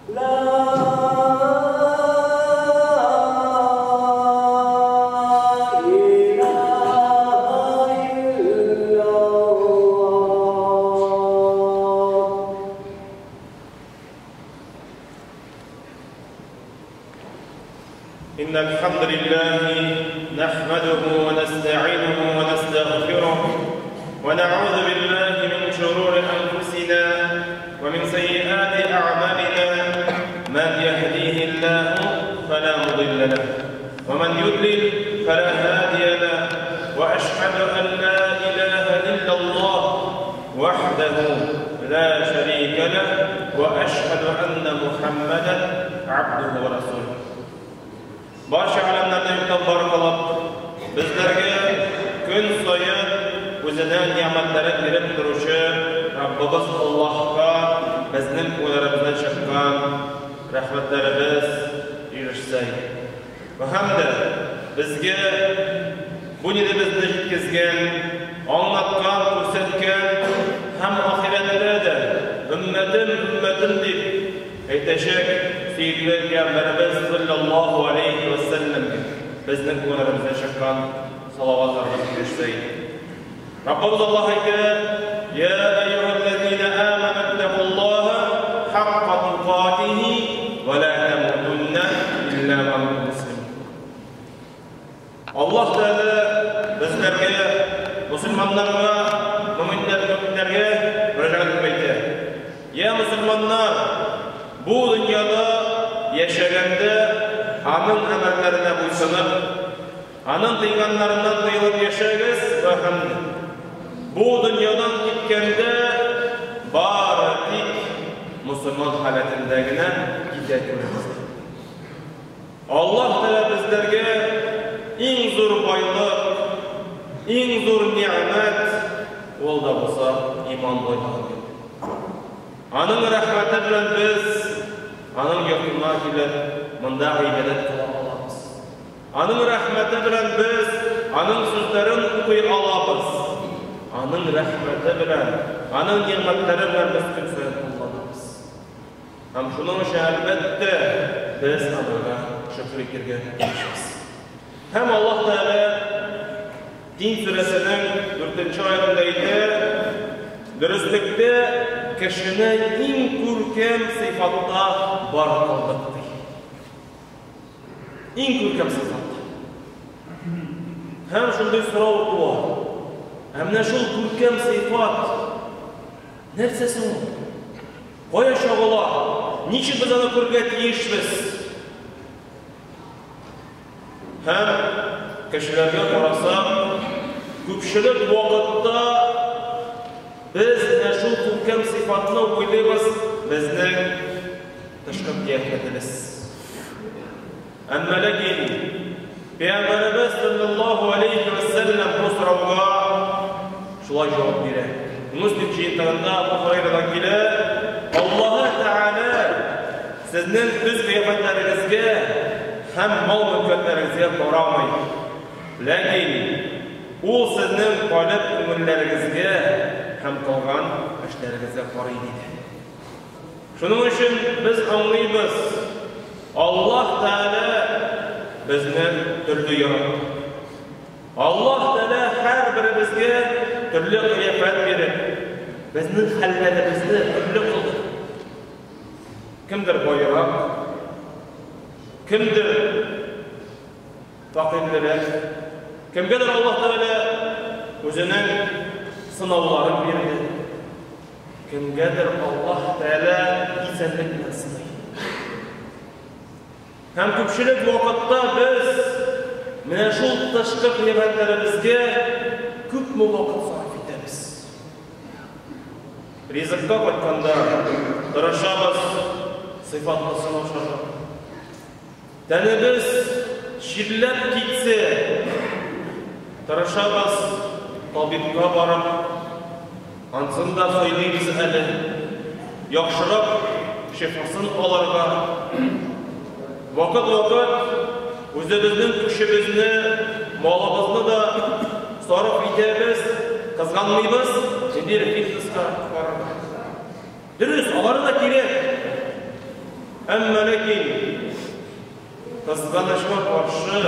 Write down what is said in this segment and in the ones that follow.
إن الحمد لله نحمده ونستعينه ونستغفره ونعوذ بالله من شرور أنفسنا ومن سيئات أعمالنا من يهديه الله فلا مضل له ومن يضلل فلا هادي له وأشهد أن لا إله إلا الله وحده لا شريك له وأشهد أن محمدا عبده ورسوله. Barcha alamlardan yuqtab qolib, bizlarga kun sayin o'zidan ne'matlar berib turuvchi Rabbimiz Allohga bizning qo'llarimizdan chiqqan rahmatlarimiz erishsin. Va hamda bizga bu bizni yetkazgan, anlatgan, ko'rsatgan ham oxiratlarda ummatim deb aytashak sevgili Peygamberimiz sallallohu alayhi va sallam bizning qo'llarimizdan chiqqan salovatlarni bersin. Rabbimiz Alloh aytadi: "Ya ayyuhallazina amanu taqullaha haqqa tuqatihi va la tamutunna illa wa antum muslimun." Alloh taolo bizlarga, musulmonlarga, mu'minlarga murojaat qiladi. Ya musulmonlar, bu dünyada yaşaganda anın amellerine buysanıp, anın kıyganlarından kıyılıp yaşayız ve hamd. Bu dünyadan gitkende bari dik Müslüman haletindegine gidebiliriz. Allah Teala bizlerge en zor baylık, en zor nimet oldu olsa iman baylığı. Anın rahmeti bilen biz anın yokluğuna gelip mında ibadet kıla alabız. Anın rahmeti bilen biz anın sözlerin okuy alabız. Anın rahmeti bilen, anın nimetleri bilen biz kimseyi kullanabız. Hem şunun için elbette biz Allah'a şükür ettirgeniz. Hem Allah Teala Din Suresinin 4. ayetindeydi. Dürüstlükte kişine en görkem sıfatta var kıldıktır. En görkem sıfatta. Hem şunday soru var. Hem de şu görkem sıfat nersesi o? Koya şağılar. Niçin biz onu görget yiyişmiz? Hem kişilerge karasam köpçülük vakitte biz şu görkem sıfatını oylayız, bizden tışkıp diyetmediniz. Ama lakin Peygamberimiz sallallahu aleyhi ve sellem bu soruğa şulay cevap verir. Müslim şiirlerinde Abu Hurayradan gelir, Allah Teala sizin düz kıyafetlerinizge hem mal mülketlerinizge doğramayın. Lakin o sizin kalp ömürlerinizge hem kalgan işlerinizge koruyun dedi. Şunun için biz anlayız, Allah Teala bizni türlü yarattı. Allah Teala her birimizge türlü kıyafet verir. Bizning hallarimizni turli qildi. Kimdir boyroq, kimdir faqirroq, kimgadir Alloh taolo o'zining sinovlarini berdi. Kimgadir Alloh taolo insonlik bilan sinaydi. Ham ko'pchilik vaqtda biz mana shu tashqi qiyomatlarimizga ko'p vaqt sarf etamiz. Rizqqa qo'yganda tarashamiz, sifatni sinoshamiz. Tanimiz shillab ketsa, tarashamiz, tabibga borib, ansında so'ylaymiz hali, yaxshiroq shifosin olarga. Vaqt o'zimizning kuchimizni, molimizni da sarf etamiz, qizg'anmaymiz. Endi fitnessga boramiz. Durust, ular da kerak. Әмма ләкин кызганычка каршы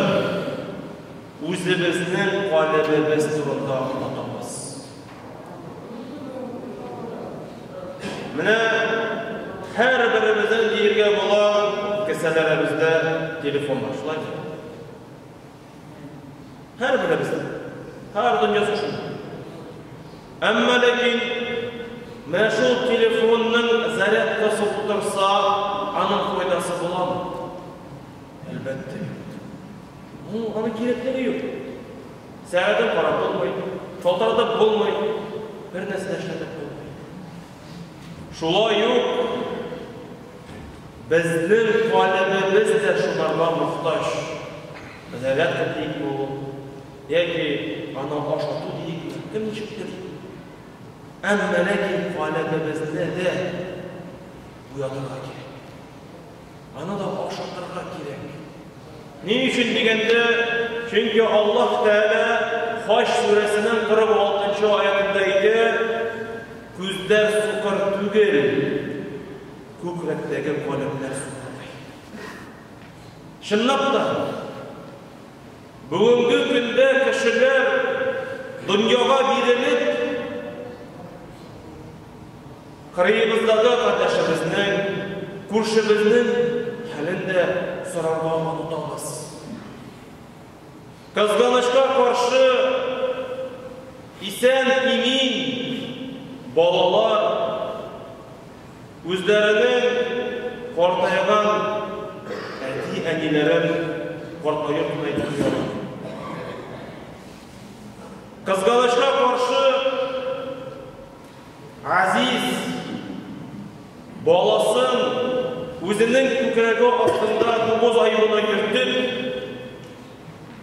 үзебезнең калебебез турында онытабыз. Менә һәрберебезнең диергә була кесәләребездә телефон башлай. Һәрберебезнең. Һәр дөньясы шулай. Әмма ләкин менә шул телефонның зарядка суктырса, аның файдасы буламы? Әлбәттә. Аның кирәклеге юк. Сәгатен карап булмый, шалтыратып булмый, бер нәрсә эшләтеп булмый. Шулай ук безнең калебебез дә шуларга мохтаҗ. Зарядка дип бу, яки аны ашату дип, кем ничектер. Әмма ләкин калебебезне дә уятырга кирәк. Аны да ашатырга кирәк. Ни өчен дигәндә, чөнки Аллаһ Тәала Хаҗ сүрәсенең 46-нчы аятында әйтә: "Күздәр сукыр түгел, күкрәктәге калебләр сукыр." Чынлап та, бүгенге көндә кешеләр дөньяга бирелеп, кырыебыздагы кардәшебезнең, күршебезнең хәлен дә сорарга онытабыз. Кызганычка каршы исән-имин балалар үзләренең картайган әти-әниләрен картайып кайтаралар. Кызганычка каршы Азиз баласын үзенең күкрәге астында 9 ай буена йөртеп,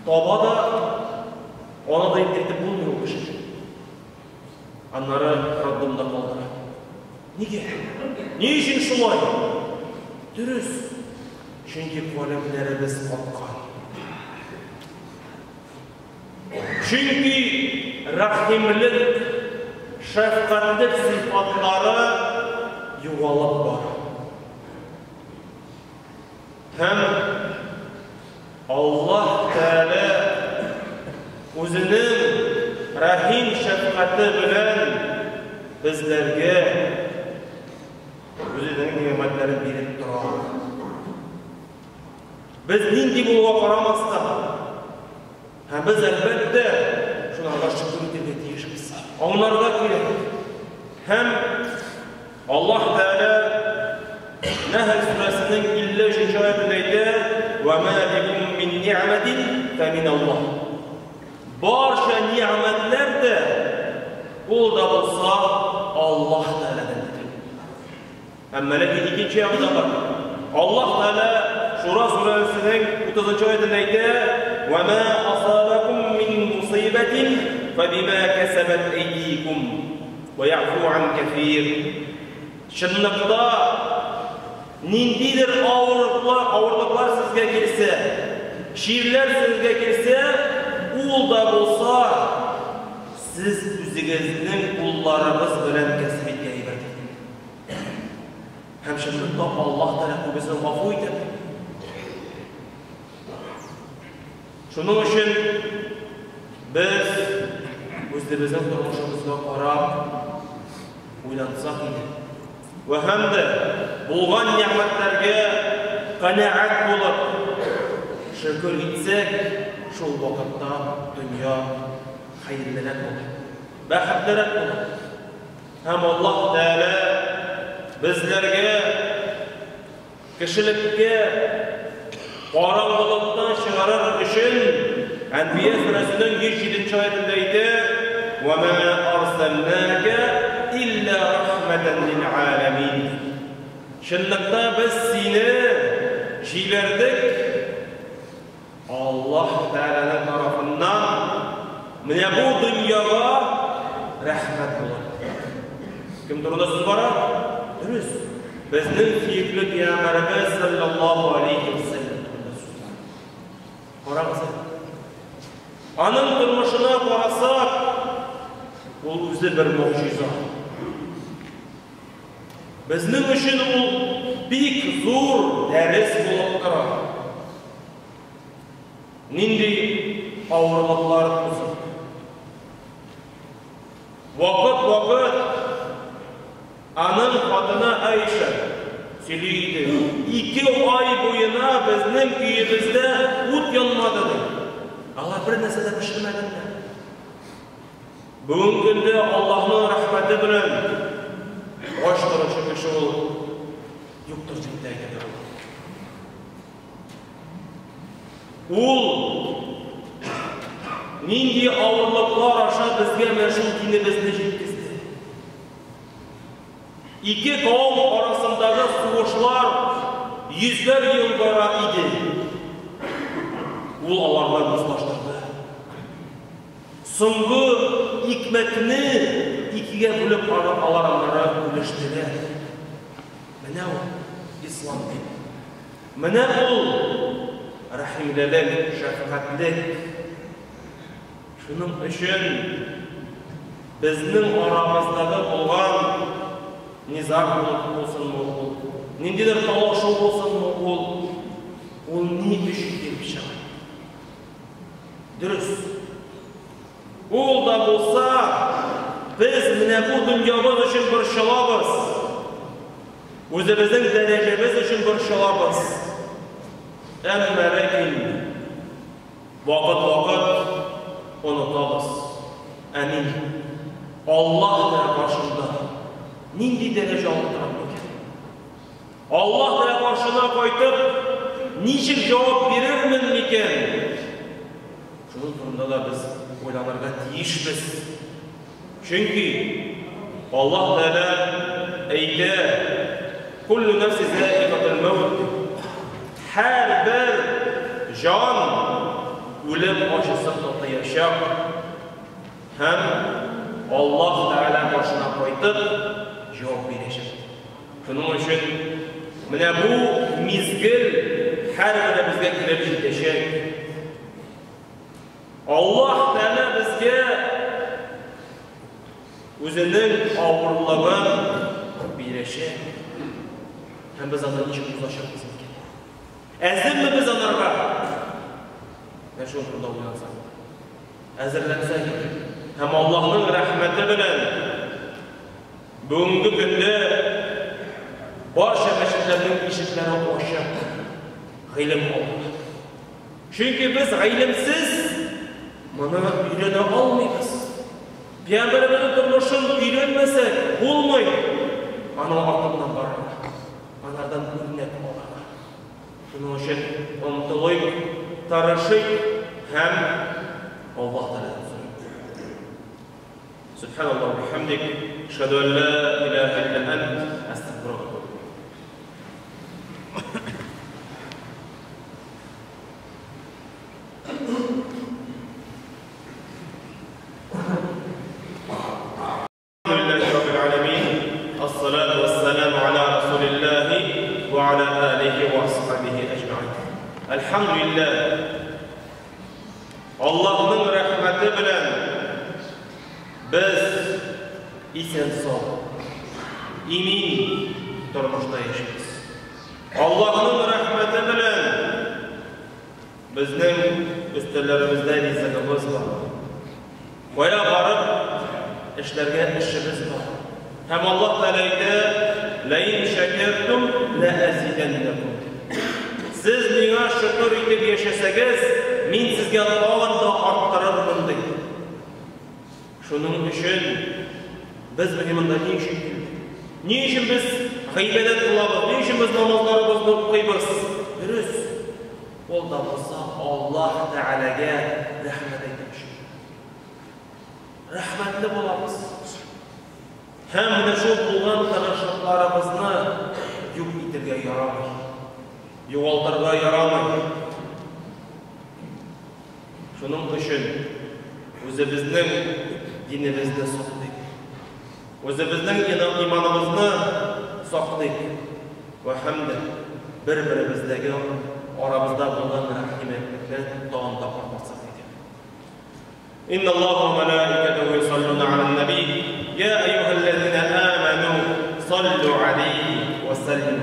таба да, аны да имтетеп булмый ул кеше. Аннары роддомда калдыра. Нигә? Ни өчен шулай? Дөрес. Чөнки каләмнәребез каткан. Чөнки рәхимлек, шәфкатьлек сыйфатлары югалып бара. Һәм Аллаһ Тәала үзенең рәхим шәфкате белән безләргә үзенең ниъмәтләрен биреп тора. Без нинди булуга карамастан, һәм без әлбәттә шунарга шөкер итәргә тиешбез. Аңларга кирәк. Һәм Аллаһ Тәала Нәhl сүрәсенең 50-нче аятында әйтә: "Ва ма бикум мин ни'матин фамин Аллаһ." Барча ниъмәтләр дә ул да булса Аллаһ Тәаладан. Әмма ләкин икенче ягында бар. Аллаһ Тәала Шура сүрәсенең 30-нчы аятында әйтә: "Ва ма асабакум мин мусибатин фабима касабат әйдикум ва яъфу ан кафир." Чынлыкта ниндидер авырлыклар сезгә килсә, ширләр сезгә килсә, ул да булса, сез үзегезнең кулларыгыз белән кәсеп иткән ибәдәт. Һәм чынлыкта Аллаһ Тәала күбесен гафу итә. Шуның өчен без үзебезнең тормышыбызга карап уйлансак иде. Ва һәм дә булган ниъмәтләргә канәгать булып шөкер итсәк, шул вакытта дөнья хәерлерәк булыр, бәхетлерәк булыр. Һәм Аллаһ Тәала безләргә кешелеккә караңгылыктан чыгарыр өчен Әнбия сүрәсенең 107-нче аятында әйтә: "Ва ма арсалнака илля рахматан лил аламин." Чынлыкта без сине җибәрдек Аллаһ Тәаланың тарафыннан менә бу дөньяга рәхмәт булыр. Кем турында сүз бара? Дөрес. Безнең сөекле Пәйгамбәрбез саллаллаһу алейхи ва саллям турында сүз бара. Карагыз. Аның тормышына карасак, ул үзе бер мөгъҗиза. Безнең өчен ул бик зур дәрес булып тора. Нинди авырлыклар узып. Вакыт аның хатына Айша сөйлейді. 2 ай буена безнең өебездә ут янмады. Алар бер нәрсә дә пешермәгәннәр. Бүгенге көндә Аллаһның рәхмәте белән аш торышы кеше ул юктыр дип әйтәләр. Ул нинди авырлыклар аша безгә мәшһүр динебезне җиткезде. 2 кавым арасындагы сугышлар 100 ел бара иде. Ул аларны бузлаштырды. Соңгы икмәкне 2гә бүлеп аларга бүлештеләр. Менә ул ислам дин. Менә ул рәхимлелек, шәфкатьлек. Шуның өчен безнең арамыздагы булган низак булсынмы ул, ниндидер талашу булсынмы ул ни өчен килеп чыга? Дөрес. Ул да булса, без менә бу дөньябыз өчен борчылабыз. Үзебезнең дәрәҗәбез өчен борчылабыз. Әмма ләкин вакыт онытабыз. Әмин. Аллаһ да каршында нинди дәрәҗә алып тора икән? Аллаһ да каршына кайтып, ничек җавап бирермен микән? Шуның турында да без уйланырга тиешбез. Чөнки Аллаһ Тәала әйтә: "Куллу нафсин за'iqatul maut." Һәр бер җан үлем ачысын татыячак. Һәм Аллаһ Тәала каршына кайтып җавап бирәчәк. Шуның өчен менә бу мизгел һәрберебезгә килеп җитәчәк. Аллаһ Тәала безгә үзенең авырлыгын бирәчәк. Һәм без аны ничек узачакбыз икән? Әзерме без анарга? Менә шуны турында уйлансак. Әзерләнсәк, һәм Аллаһның рәхмәте белән бүгенге көндә барча мәчетләрнең ишекләре ачык. Гыйлем алып. Чөнки без гыйлемсез моны өйрәнә алмыйбыз. Пәйгамбәрнең тормышын өйрәнмәсәк булмый. Аның артыннан барырга. Анардан үрнәк алырга. Шуның өчен омтылыйк, тарашыйк һәм Аллаһ Тәаләдән Subhanallah wa bihamdik, ashhadu an la ilaha illa anta, astaghfiruka. Alhamdulillahi rabbil alamin, as-salatu was-salamu ala rasulillah wa ala alihi wa ashabihi ajma'in. Alhamdulillah. Allah'ın rahmeti bilen biz isen-sağ, imin durmuşda yaşayız. Allah'ın rahmeti bilen bizning üstelerimizde izzetimiz var. Koya barıp işlerge işimiz var. Hem Allah Teala'ydı لَاِنْ شَكَرْتُمْ لَاَزِدَنَّكُمْ. Siz bana şükür edip yaşasanız, min sizge tağın da arttırırım deydi. Şunun için biz mühiminde ne için geldik? Ne için biz gıybedet kılabız? Ne için biz namazlarımızda okuyabız? Dürüst. Ol da olsa Allah Teala'ya rahmet etmiş. Rahmetli bulamız. Hem de şu bulgan tanışıklarımızı yok itirge yaramay. Yoğaltırga yaramay. Şunun için özümüzün dinimizde saklayık. Özümüzün imanımızını saklayık. Ve hem de birbirimizdeki aramızda bulunan rahmetlikten dağında parlatsak edin. İnna Allahu ve melâiketehu yusalluna alen nebi. Ya eyyühellezine âmenû sallu aleyhi ve sellimu